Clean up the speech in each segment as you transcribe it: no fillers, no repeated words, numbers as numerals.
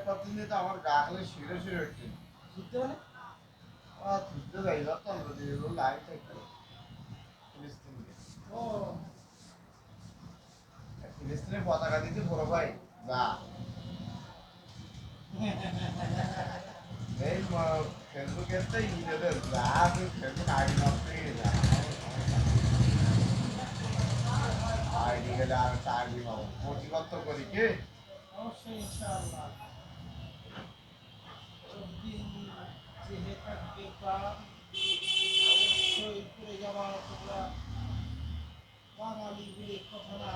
করতেছি তো আমার গা খালি শিরে শিরে উঠছে বুঝতে মানে যুদ্ধ যাই যাচ্তাম যদি লাইন থাকতো ফিলিস্তিনকে ও ফিলিস্তিনের পতাকা দিতে বড় ভাই যা এই ফেসবুকে তো ইংরেজদের যা তুই ফেসবুক আইডি নষ্ট হয়ে যা আইডি গেলে আর একটা আইডি পাবো প্রতিবদ্ধ করি কি অবশ্যই ইনশাআল্লাহ দিন চেহে থাকবে প্রাণ অবশ্যই ঘুরে যাওয়ার তোমরা বাঙালি বলে কথা না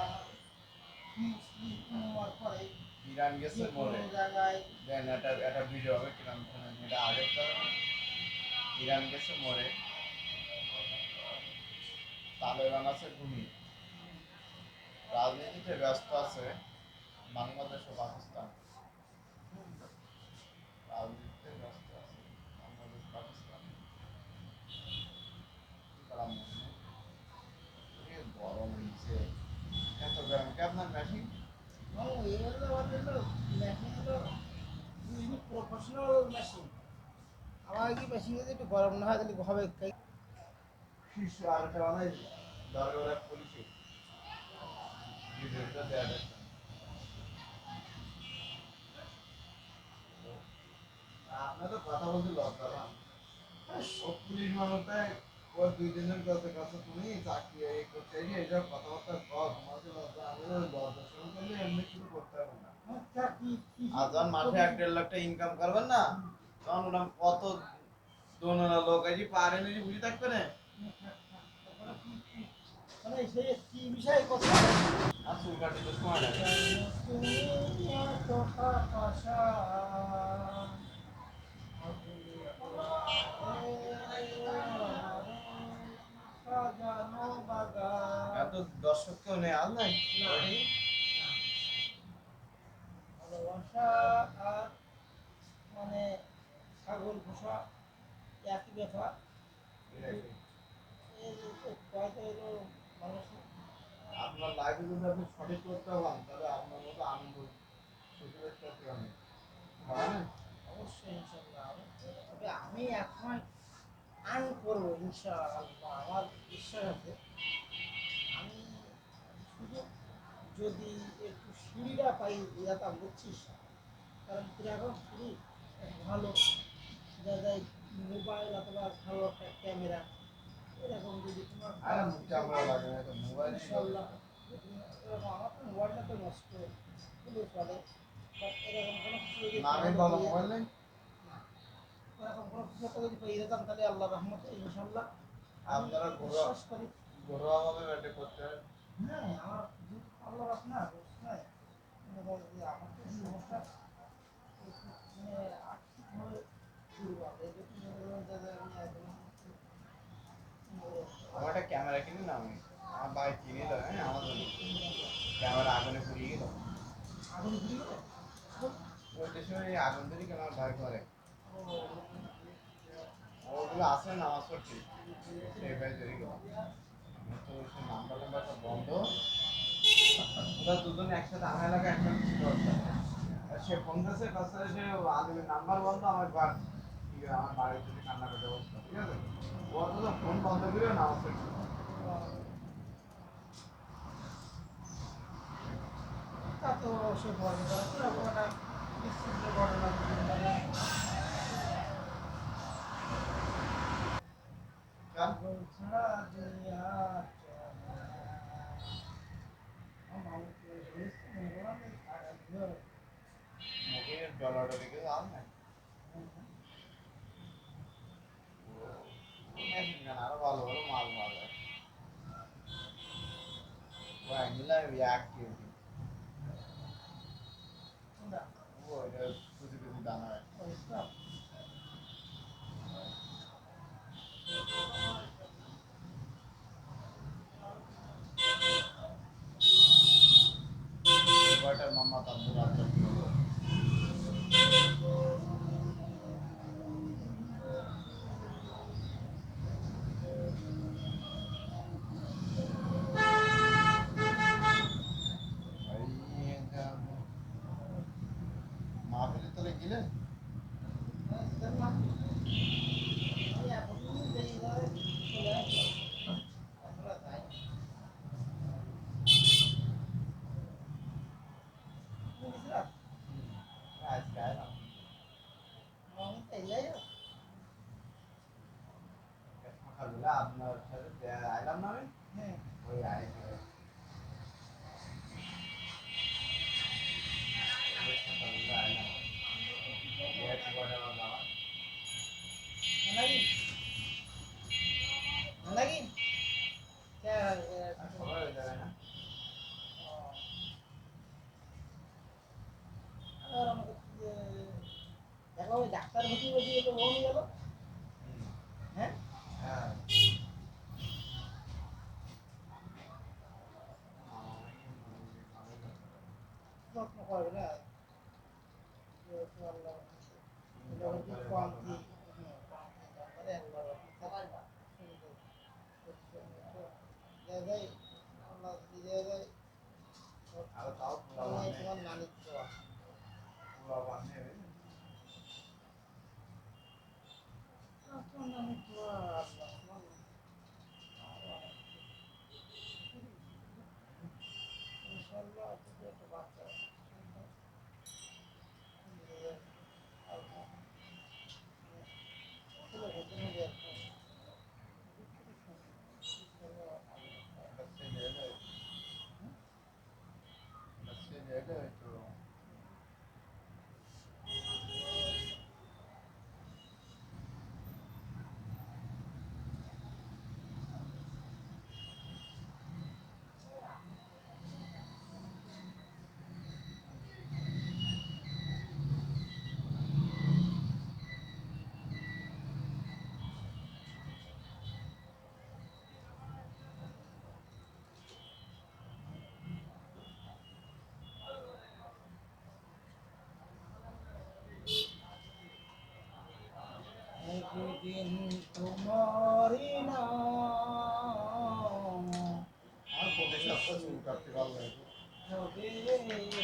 মুসলিম হওয়ার পরে ইরান গেছে যে কোনো মরে জায়গায় দেন একটা ভিডিও হবে কিরাম এটা আগের তো ইরান গেছে মরে তালেবান আছে ঘুমিয়ে রাজনীতিতে ব্যস্ত আছে বাংলাদেশ ও পাকিস্তান রাজনীতিতে ব্যস্ত আছে বাংলাদেশ পাকিস্তান কি করা মনে নেই গরম হয়েছে এত গরম কি আপনার মেশিন এগুলো আমাদের মেশিন হলো প্রফেশনাল মেশিন আমার কি মেশিন যদি একটু গরম না হয় তাহলে হবে শীর্ষ আর একটা বানাই দরকার পুলিশে ভিডিওটা দেওয়া যাচ্ছে আপনার তো কথা বলতে লজ্জা পান ও পুলিশ মানুষটা ও দুই দিনের কাছে কাছে তুমি চাকরি এই করতে গিয়ে এইসব কথাবার্তা কর তোমাকে লজ্জা আমি লজ্জা শুরু করলে এমনি শুরু করতে হবে না আর যখন মাসে 1-1.5 লাখ টাকা ইনকাম করবেন না তখন ওরা কত দোনোরা লোক এই যে পারেন এই যে বুঝে থাকবে না মানে সে কি বিষয়ে কথা আর চুল কাটতে সময় লাগে তুমি এত পাশা সাজানো বাগান এত দর্শক কেউ নেই আর নাই ভালোবাসা আর মানে ছাগল পোষা একই ব্যাপার মানুষ আপনার লাইফে যদি আপনি সঠিক করতে পারেন তাহলে আপনার মতো আনন্দ সুখের করতে হবে হ্যাঁ অবশ্যই ইনশাল্লাহ তবে আমি এখন আর্ন করবো ইনশাআল্লাহ আমার বিশ্বাস আছে আমি শুধু যদি একটু সিঁড়িটা পাই যেতাম বুঝছিস কারণ তুই এখন সিঁড়ি ভালো জায়গায় মোবাইল অথবা ভালো একটা ক্যামেরা এরকম যদি তোমার আরে ক্যামেরা লাগে না তো মোবাইল ইনশাল্লাহ এরকম আমার তো মোবাইলটা তো নষ্ট খুলে চলে বাট এরকম কোনো কিছু যদি নামে ভালো মোবাইল নেই এরকম কোনো কিছু একটা যদি পেয়ে যেতাম তাহলে আল্লাহ রহমতে ইনশাল্লাহ আমি আপনারা বিশ্বাস করি ঘরোয়া ভাবে ব্যাটে করতে হয় হ্যাঁ আমার যেহেতু আল্লাহ আপনার অবস্থায় আমার তো সমস্যা মানে আর্থিকভাবে দুর্বল এই জন্য আমি একদম আমার একটা ক্যামেরা কিনে না আমি আমার ভাই কিনে দেয় হ্যাঁ আমার জন্য ক্যামেরা আগুনে পুড়িয়ে গেল আগুন ঘুরি গেল ওই দেশে ওই আগুন ধরে কেন আমার ভাই করে ওগুলো আছে না আমার সত্যি সেই ভাই ধরে গেল তো সে নাম্বার টাম্বারটা বন্ধ ওরা দুজনে একসাথে আমার এলাকায় একসাথে ছিল আর সে ফোন করেছে কাছে সে আলমের নাম্বার বন্ধ আমার ঘর ঠিক আছে আমার বাড়ির যদি কান্না করতে বসতো ঠিক আছে ও তো ফোন বন্ধ করে না আমার সত্যি তা তো সে বলে এরকম একটা বিচ্ছিন্ন ঘটনা মানে কেন ছাড়া দুনিয়া আমার মুখে ডলারটা দেখে আর নাই আরো ভালো ভালো মাল মাল ও অ্যাঙ্গুলার অ্যাক্টিভিটি ও এটা কুচি কুচি দানা হয় কয়টার মাম্মা তাব্বুর আব্দুল মাহফিলে তো তাহলে গেলে আমি এখন এই ধরে চলে আসলাম। আমরা যাই। তুমি গেছিলা? আজকে আইলাম আমি তো এলাই না। সকালবেলা আপনার সাথে আইলাম না আমি হ্যাঁ। ওই আইছি সকালবেলা আইলাম কটা বাবা নাকি? নাকি? সবাই ওই জায়গায় না আর আমাদের দেখো ওই ডাক্তার ভর্তি বলছি তো ও নিয়ে গেল। হ্যাঁ? হ্যাঁ যত্ন করবে না। এটা হচ্ছে কমতি। হ্যাঁ, কমতি ব্যাপারে একবার সবাই না। জায়গায় আল্লাহ যদি জায়গায় আর তাও তোমার নানির দোয়া। পোলা বানিয়ে তোমার নানির দোয়া আল্লাহ তোমার ইনশাআল্লাহ যদি একটা বাচ্চা একদিন তোমারই নাম আর প্রতি সপ্তাহে চুল কাটতে ভালো লাগে হবে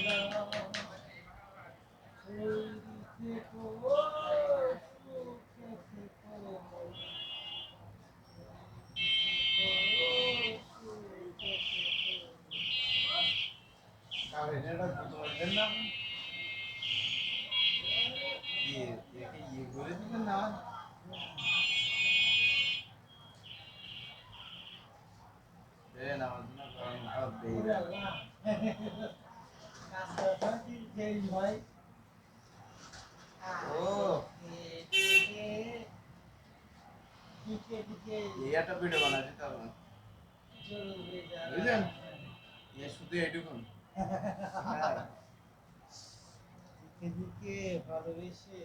না। সেই থেকো সুখে থেকো, সুখে থেকো। আর এটা বলবেন না ইয়ে একে ইয়ে করে দিবেন না দেন আমার জন্য কারণ সব দেই ওরে আল্লাহ। কাজ করার কি যেই হয়। ও দিকে দিকে এই একটা ভিডিও বানাচ্ছি তো চলবে যারা। বুঝলেন এ শুধু এইটুকুন হ্যাঁ দিকে দিকে ভালোবেসে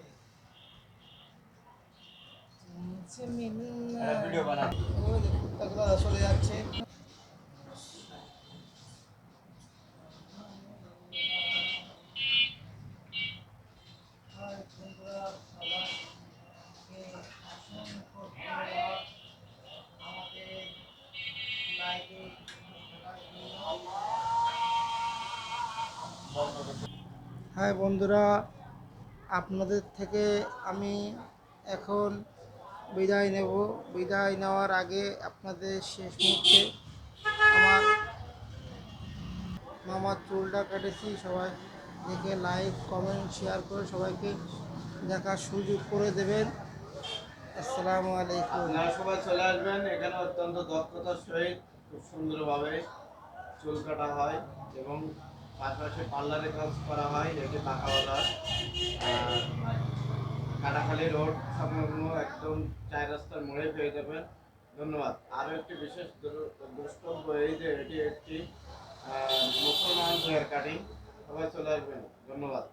তুমসে মিলনা। একটা ভিডিও বানাচ্ছি ওই যে কুত্তাগুলো চলে যাচ্ছে। হাই বন্ধুরা, সবাইকে অসংখ্য ধন্যবাদ আমাদের লাইভে থাকার জন্য। হাই বন্ধুরা, আপনাদের থেকে আমি এখন বিদায় নেব। বিদায় নেওয়ার আগে আপনাদের শেষ মুহূর্তে আমার মামার চুলটা কেটেছি, সবাই দেখে লাইক কমেন্ট শেয়ার করে সবাইকে দেখার সুযোগ করে দেবেন। আসসালামু আলাইকুম। আপনারা সবাই চলে আসবেন এখানে অত্যন্ত দক্ষতার সহিত খুব সুন্দরভাবে চুল কাটা হয় এবং পাশাপাশি পার্লারে কাজ করা হয় এটি বাঁকাওয়ালা কাটাখালী রোড সংলগ্ন একদম 4 রাস্তার মোড়ে পেয়ে যাবেন। ধন্যবাদ। আরও একটি বিশেষ দ্রষ্টব্য এই যে এটি একটি মুসলমান হেয়ার কাটিং। সবাই চলে আসবেন। ধন্যবাদ।